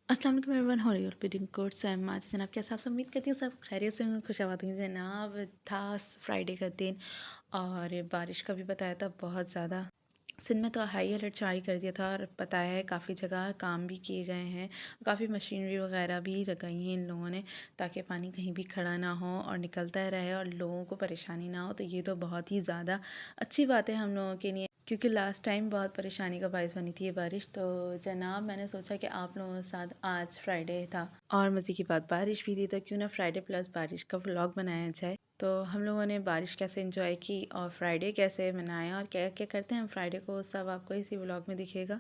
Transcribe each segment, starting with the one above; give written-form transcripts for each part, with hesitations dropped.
अस्सलाम वालेकुम everyone, how are you repeating course I am Mati जनाब। कैसे आप सब? उम्मीद करती हूँ सब खैरियत से होंगे, खुशाबाद होंगे। जनाब था फ्राइडे का दिन और बारिश का भी बताया था बहुत ज़्यादा। सिंध में तो हाई अलर्ट जारी कर दिया था और बताया है काफ़ी जगह काम भी किए गए हैं, काफ़ी मशीनरी वगैरह भी लगाई हैं इन लोगों ने ताकि पानी कहीं भी खड़ा ना हो और निकलता रहे और लोगों को परेशानी ना हो। तो ये तो बहुत ही ज़्यादा अच्छी बात है हम लोगों के लिए, क्योंकि लास्ट टाइम बहुत परेशानी का बायस बनी थी ये बारिश। तो जनाब मैंने सोचा कि आप लोगों के साथ, आज फ्राइडे था और मज़े की बात बारिश भी थी, तो क्यों ना फ्राइडे प्लस बारिश का व्लॉग बनाया जाए। तो हम लोगों ने बारिश कैसे एंजॉय की और फ्राइडे कैसे मनाया और क्या क्या करते हैं हम फ्राइडे को, सब आपको इसी व्लॉग में दिखेगा।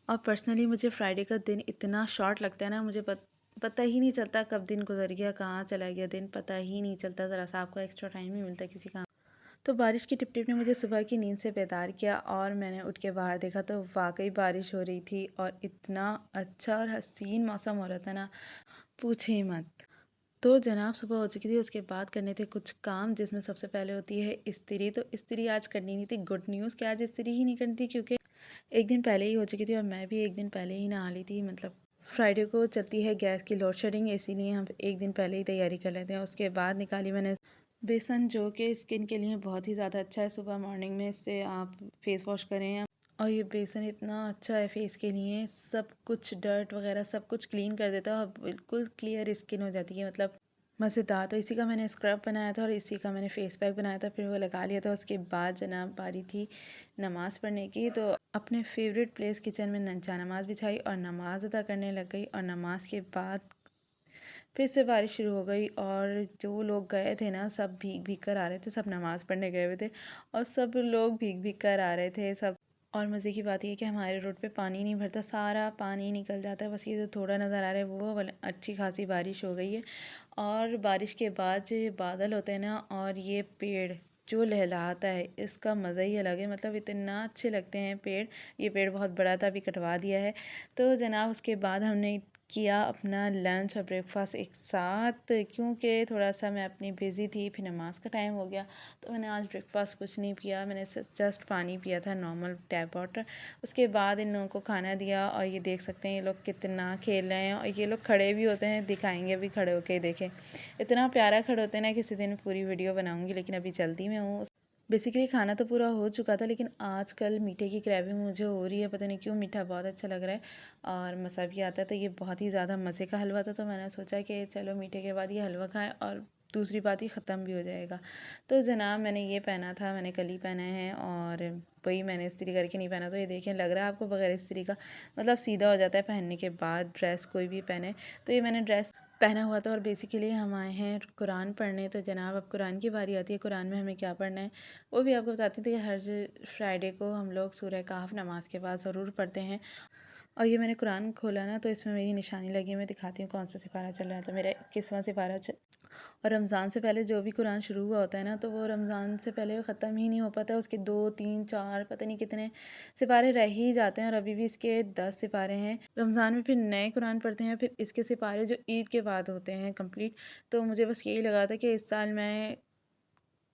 और पर्सनली मुझे फ्राइडे का दिन इतना शॉर्ट लगता है ना, मुझे पता ही नहीं चलता कब दिन गुजर गया, कहाँ चला गया दिन, पता ही नहीं चलता। ज़रा सा आपको एक्स्ट्रा टाइम नहीं मिलता किसी काम। तो बारिश की टिप टिप ने मुझे सुबह की नींद से बेदार किया और मैंने उठ के बाहर देखा तो वाकई बारिश हो रही थी और इतना अच्छा और हसीन मौसम हो रहा था ना, पूछे ही मत। तो जनाब सुबह हो चुकी थी, उसके बाद करने थे कुछ काम, जिसमें सबसे पहले होती है इस्त्री। तो इस्त्री आज करनी नहीं थी। गुड न्यूज़ कि आज इस्त्री ही नहीं करनी थी, क्योंकि एक दिन पहले ही हो चुकी थी और मैं भी एक दिन पहले ही नहा ली थी। मतलब फ्राइडे को चलती है गैस की लोड शेडिंग, इसीलिए हम एक दिन पहले ही तैयारी कर लेते हैं। उसके बाद निकाली मैंने बेसन, जो कि स्किन के लिए बहुत ही ज़्यादा अच्छा है। सुबह मॉर्निंग में इससे आप फेस वॉश करें और ये बेसन इतना अच्छा है फेस के लिए, सब कुछ डर्ट वगैरह सब कुछ क्लीन कर देता है और बिल्कुल क्लियर स्किन हो जाती है। मतलब मज़ेदार। तो इसी का मैंने स्क्रब बनाया था और इसी का मैंने फेस पैक बनाया था, फिर वो लगा लिया था। उसके बाद जनाब बारी थी नमाज़ पढ़ने की, तो अपने फेवरेट प्लेस किचन में जा नमाज़ बिछाई और नमाज़ अदा करने लग गई। और नमाज के बाद फिर से बारिश शुरू हो गई और जो लोग गए थे ना, सब भीग भीग कर आ रहे थे। सब नमाज़ पढ़ने गए हुए थे और सब लोग भीग भीग कर आ रहे थे सब। और मज़े की बात ये है कि हमारे रोड पे पानी नहीं भरता, सारा पानी निकल जाता है। बस ये जो थोड़ा नज़र आ रहा है वो वाला, अच्छी खासी बारिश हो गई है। और बारिश के बाद जो ये बादल होते हैं ना और ये पेड़ जो लहलहाता है, इसका मज़ा ही अलग है। मतलब इतना अच्छे लगते हैं पेड़। ये पेड़ बहुत बड़ा था, अभी कटवा दिया है। तो जनाब उसके बाद हमने किया अपना लंच और ब्रेकफास्ट एक साथ, क्योंकि थोड़ा सा मैं अपनी बिज़ी थी, फिर नमाज़ का टाइम हो गया। तो मैंने आज ब्रेकफास्ट कुछ नहीं पिया, मैंने जस्ट पानी पिया था, नॉर्मल टैप वाटर। उसके बाद इन लोगों को खाना दिया और ये देख सकते हैं ये लोग कितना खेल रहे हैं और ये लोग खड़े भी होते हैं, दिखाएंगे अभी खड़े होके, देखें इतना प्यारा खड़े होते हैं ना। किसी दिन पूरी वीडियो बनाऊंगी, लेकिन अभी जल्दी में हूँ। बेसिकली खाना तो पूरा हो चुका था, लेकिन आजकल मीठे की क्रेविंग मुझे हो रही है, पता नहीं क्यों। मीठा बहुत अच्छा लग रहा है और मज़ा भी आता है। तो ये बहुत ही ज़्यादा मज़े का हलवा था, तो मैंने सोचा कि चलो मीठे के बाद ये हलवा खाएं और दूसरी बात ही ख़त्म भी हो जाएगा। तो जनाब मैंने ये पहना था, मैंने कल ही पहना है और वही मैंने इस्त्री करके नहीं पहना। तो ये देखें, लग रहा है आपको बगैर इस्त्री का, मतलब सीधा हो जाता है पहनने के बाद ड्रेस, कोई भी पहने। तो ये मैंने ड्रेस पहना हुआ था और बेसिकली हम आए हैं कुरान पढ़ने। तो जनाब अब कुरान की बारी आती है, कुरान में हमें क्या पढ़ना है वो भी आपको बताती थी कि हर फ्राइडे को हम लोग सूरह कहफ नमाज के बाद ज़रूर पढ़ते हैं। और ये मैंने कुरान खोला ना, तो इसमें मेरी निशानी लगी है, मैं दिखाती हूँ कौन सा सिपारा चल रहा है। तो मेरा 21वां सिपारा और रमज़ान से पहले जो भी कुरान शुरू हुआ होता है ना, तो वो रमज़ान से पहले ख़त्म ही नहीं हो पाता है। उसके 2 3 4 पता नहीं कितने सिपारे रह ही जाते हैं और अभी भी इसके 10 सिपारे हैं। रमज़ान में फिर नए कुरान पढ़ते हैं, फिर इसके सिपारे जो ईद के बाद होते हैं कंप्लीट। तो मुझे बस यही लगा था कि इस साल मैं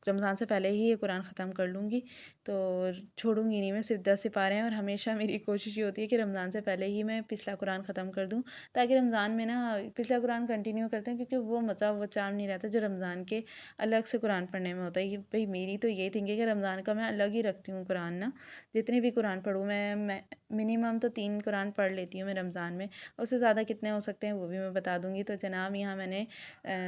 रमज़ान से पहले ही ये कुरान ख़त्म कर लूँगी, तो छोड़ूंगी नहीं मैं। सिर्फ 10 सिपारे हैं और हमेशा मेरी कोशिश ये होती है कि रमज़ान से पहले ही मैं पिछला कुरान ख़त्म कर दूँ, ताकि रमज़ान में ना पिछला कुरान कंटिन्यू करते हैं, क्योंकि वो मज़ा वो चार्म नहीं रहता जो रमज़ान के अलग से कुरान पढ़ने में होता है। ये भाई मेरी तो ये थिंकिंग है कि रमज़ान का मैं अलग ही रखती हूँ कुरान ना। जितने भी कुरान पढ़ूँ मैं मिनिमम तो 3 कुरान पढ़ लेती हूँ मैं रमज़ान में। उससे ज़्यादा कितने हो सकते हैं वो भी मैं बता दूँगी। तो जनाब यहाँ मैंने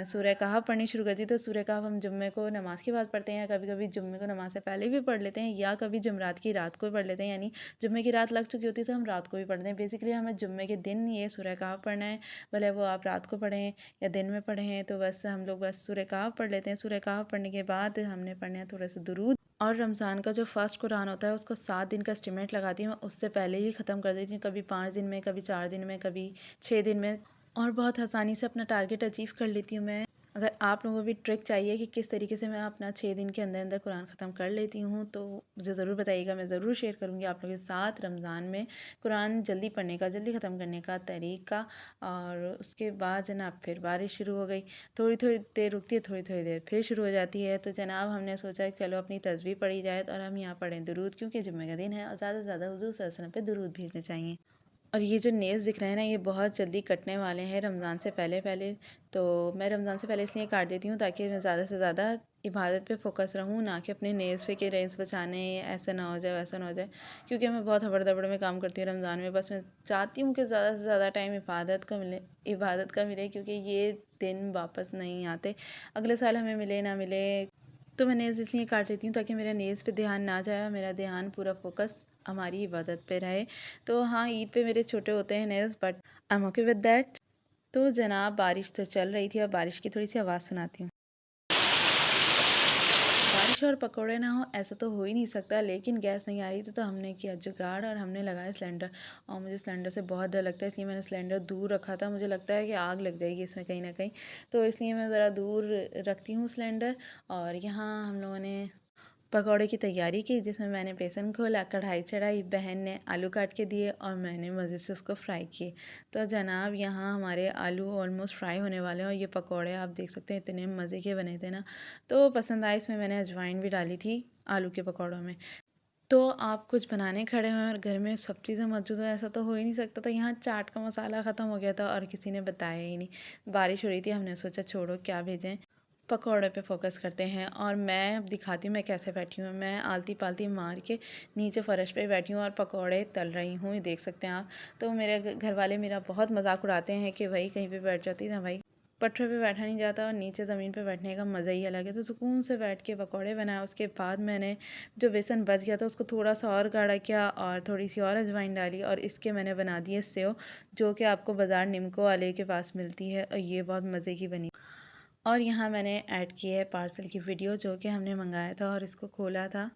सूरह कहफ पढ़नी शुरू कर दी। तो सूरह कहफ हम जुम्मे को नमाज़ के बाद पढ़ते हैं, कभी कभी जुम्मे को नमाज से पहले भी पढ़ लेते हैं, या कभी जुमरात की रात को भी पढ़ लेते हैं। यानी जुम्मे की रात लग चुकी होती है तो हम रात को भी पढ़ते हैं। बेसिकली हमें जुम्मे के दिन ये सूरह कहफ पढ़ना है, भले वो आप रात को पढ़ें या दिन में पढ़ें। तो बस हम लोग बस सूरह कहफ पढ़ लेते हैं। सूरह कहफ पढ़ने के बाद हमने पढ़ना है थोड़ा सा दुरूद। और रमज़ान का जो फ़र्स्ट कुरान होता है उसको 7 दिन का एस्टिमेट लगाती हूँ मैं, उससे पहले ही ख़त्म कर देती हूँ। कभी 5 दिन में, कभी 4 दिन में, कभी 6 दिन में, और बहुत आसानी से अपना टारगेट अचीव कर लेती हूँ मैं। अगर आप लोगों को भी ट्रिक चाहिए कि किस तरीके से मैं अपना 6 दिन के अंदर अंदर कुरान ख़त्म कर लेती हूँ, तो मुझे ज़रूर बताइएगा, मैं ज़रूर शेयर करूँगी आप लोगों के साथ रमज़ान में कुरान जल्दी पढ़ने का, जल्दी ख़त्म करने का तरीका। और उसके बाद जनाब फिर बारिश शुरू हो गई। थोड़ी थोड़ी देर रुकती है, थोड़ी थोड़ी देर फिर शुरू हो जाती है। तो जनाब हमने सोचा कि चलो अपनी तस्बीह पढ़ी जाए और हम यहाँ पढ़ें दुरूद, क्योंकि जुम्मे का दिन है और ज़्यादा से ज़्यादा हुज़ूर सल्लल्लाहु अलैहि वसल्लम पे दुरूद भेजने चाहिए। और ये जो नेल्स दिख रहे हैं ना, ये बहुत जल्दी कटने वाले हैं रमज़ान से पहले-पहले। तो मैं रमज़ान से पहले इसलिए काट देती हूँ ताकि मैं ज़्यादा से ज़्यादा इबादत पे फ़ोकस रहूँ, ना कि अपने नेल्स पे कि नेल्स बचाने, ऐसा ना हो जाए, वैसा ना हो जाए। क्योंकि मैं बहुत हबड़-दबड़ में काम करती हूँ रमज़ान में। बस मैं चाहती हूँ कि ज़्यादा से ज़्यादा टाइम इबादत का मिले क्योंकि ये दिन वापस नहीं आते। अगले साल हमें मिले ना मिले, तो मैं नेल्स इसलिए काट लेती हूँ ताकि मेरा नेल्स पे ध्यान ना जाए और मेरा ध्यान पूरा फ़ोकस हमारी इबादत पे रहे। तो हाँ, ईद पे मेरे छोटे होते हैं nails, but I am okay with that. तो जनाब, बारिश तो चल रही थी और बारिश की थोड़ी सी आवाज़ सुनाती हूँ। बारिश और पकोड़े ना हो ऐसा तो हो ही नहीं सकता, लेकिन गैस नहीं आ रही थी तो हमने किया जुगाड़ और हमने लगाया सिलेंडर। और मुझे सिलेंडर से बहुत डर लगता है, इसलिए मैंने सिलेंडर दूर रखा था। मुझे लगता है कि आग लग जाएगी इसमें कहीं ना कहीं, तो इसलिए मैं ज़रा दूर रखती हूँ सिलेंडर। और यहाँ हम लोगों ने पकौड़े की तैयारी की, जिसमें मैंने बेसन घोला, कढ़ाई चढ़ाई, बहन ने आलू काट के दिए और मैंने मज़े से उसको फ्राई किए। तो जनाब, यहाँ हमारे आलू ऑलमोस्ट फ्राई होने वाले हैं और ये पकौड़े आप देख सकते हैं इतने मज़े के बने थे ना। तो पसंद आए, इसमें मैंने अजवाइन भी डाली थी आलू के पकौड़ों में। तो आप कुछ बनाने खड़े हैं और घर में सब चीज़ें मौजूद हो, ऐसा तो हो ही नहीं सकता। तो यहाँ चाट का मसाला ख़त्म हो गया था और किसी ने बताया ही नहीं। बारिश हो रही थी, हमने सोचा छोड़ो क्या भेजें, पकौड़े पे फ़ोकस करते हैं। और मैं अब दिखाती हूँ मैं कैसे बैठी हूँ। मैं आलती-पालती मार के नीचे फ़र्श पे बैठी हूँ और पकौड़े तल रही हूँ, ये देख सकते हैं आप। तो मेरे घर वाले मेरा बहुत मज़ाक उड़ाते हैं कि भाई कहीं पे बैठ जाती ना भाई। पटरे पे बैठा नहीं जाता और नीचे ज़मीन पे बैठने का मज़ा ही अलग है। तो सुकून से बैठ के पकौड़े बनाए। उसके बाद मैंने जो बेसन बच गया था उसको थोड़ा-सा और गाढ़ा किया और थोड़ी-सी और अजवाइन डाली और इसके मैंने बना दिए सेव, जो कि आपको बाज़ार निम्को वाले के पास मिलती है और ये बहुत मज़े की बनी। और यहाँ मैंने ऐड की है पार्सल की वीडियो, जो कि हमने मंगाया था और इसको खोला था।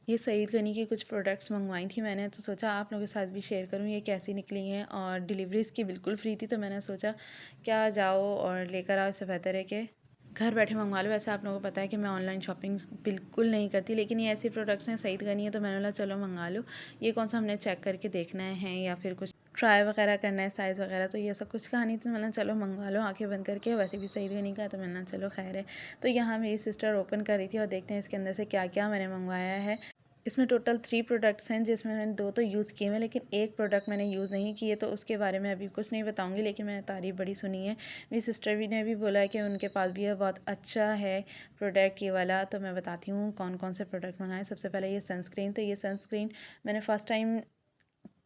ये सईद गनी की कुछ प्रोडक्ट्स मंगवाई थी मैंने, तो सोचा आप लोगों के साथ भी शेयर करूँ ये कैसी निकली हैं। और डिलीवरी इसकी बिल्कुल फ्री थी, तो मैंने सोचा क्या जाओ और लेकर आओ, इससे बेहतर है कि घर बैठे मंगवा लो। वैसे आप लोगों को पता है कि मैं ऑनलाइन शॉपिंग बिल्कुल नहीं करती, लेकिन ये ऐसे प्रोडक्ट्स हैं, सईद गनी है, तो मैंने बोला चलो मंगा लो। ये कौन सा हमने चेक करके देखना है या फिर कुछ ट्राई वगैरह करना है साइज़ वगैरह, तो ये सब कुछ कहा नहीं। तो मैंने चलो मंगवा लो आंखें बंद करके, वैसे भी सईद गनी का है, तो मैंने चलो खैर है। तो यहाँ मेरी सिस्टर ओपन कर रही थी और देखते हैं इसके अंदर से क्या क्या मैंने मंगवाया है। इसमें टोटल 3 प्रोडक्ट्स हैं, जिसमें मैंने 2 तो यूज़ किए हैं, लेकिन एक प्रोडक्ट मैंने यूज़ नहीं किए, तो उसके बारे में अभी कुछ नहीं बताऊँगी, लेकिन मैंने तारीफ़ बड़ी सुनी है। मेरी सिस्टर भी ने भी बोला है कि उनके पास भी ये बहुत अच्छा है प्रोडक्ट ये वाला। तो मैं बताती हूँ कौन-कौन से प्रोडक्ट मँगाए। सबसे पहले ये सनस्क्रीन, तो ये सनस्क्रीन मैंने फ़र्स्ट टाइम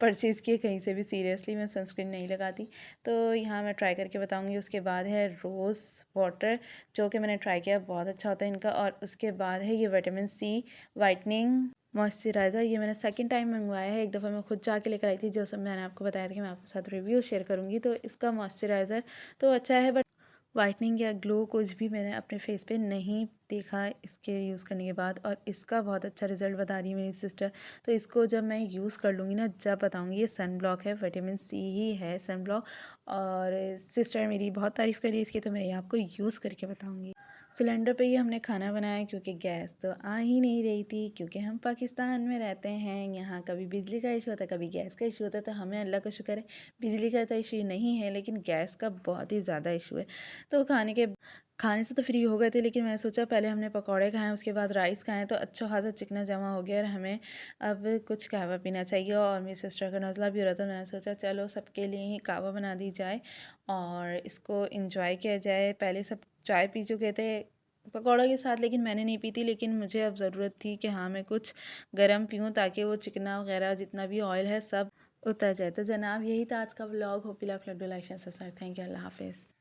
परचेज़ किए कहीं से भी। सीरियसली मैं सनस्क्रीन नहीं लगाती, तो यहाँ मैं ट्राई करके बताऊँगी। उसके बाद है रोज़ वाटर, जो कि मैंने ट्राई किया, बहुत अच्छा होता है इनका। और उसके बाद है ये विटामिन सी वाइटनिंग मॉइस्चराइज़र, ये मैंने सेकंड टाइम मंगवाया है। एक दफ़ा मैं खुद जाके लेकर आई थी, जो सब मैंने आपको बताया था कि मैं आपके साथ रिव्यू शेयर करूँगी। तो इसका मॉइस्चराइज़र तो अच्छा है, बट वाइटनिंग या ग्लो कुछ भी मैंने अपने फेस पे नहीं देखा इसके यूज़ करने के बाद। और इसका बहुत अच्छा रिज़ल्ट बता रही है मेरी सिस्टर। तो इसको जब मैं यूज़ कर लूँगी ना, जब बताऊँगी। ये सन ब्लॉक है, विटामिन सी ही है सन ब्लॉक। और सिस्टर मेरी बहुत तारीफ़ करी इसकी, तो मैं ये आपको यूज़ करके बताऊँगी। सिलेंडर पे ही हमने खाना बनाया, क्योंकि गैस तो आ ही नहीं रही थी, क्योंकि हम पाकिस्तान में रहते हैं। यहाँ कभी बिजली का इशू होता है, कभी गैस का इशू होता है। तो हमें अल्लाह का शुक्र है बिजली का तो इशू नहीं है, लेकिन गैस का बहुत ही ज़्यादा इशू है। तो खाने से तो फ्री हो गए थे, लेकिन मैंने सोचा पहले हमने पकौड़े खाएँ, उसके बाद राइस खाएँ, तो अच्छा खासा चिकना जमा हो गया और हमें अब कुछ कहवा पीना चाहिए। और मेरी सिस्टर का नज़ला भी हो रहा था, मैंने सोचा चलो सबके लिए ही कहवा बना दी जाए और इसको इंजॉय किया जाए। पहले सब चाय पी चुके थे पकौड़ों के साथ, लेकिन मैंने नहीं पी थी। लेकिन मुझे अब ज़रूरत थी कि हाँ, मैं कुछ गर्म पीऊँ, ताकि वो चिकना वगैरह जितना भी ऑयल है सब उतर जाए। तो जनाब, यही था आज का vlog. Hope you like, do like, share, subscribe. Thank you, अल्लाह हाफ़िज़।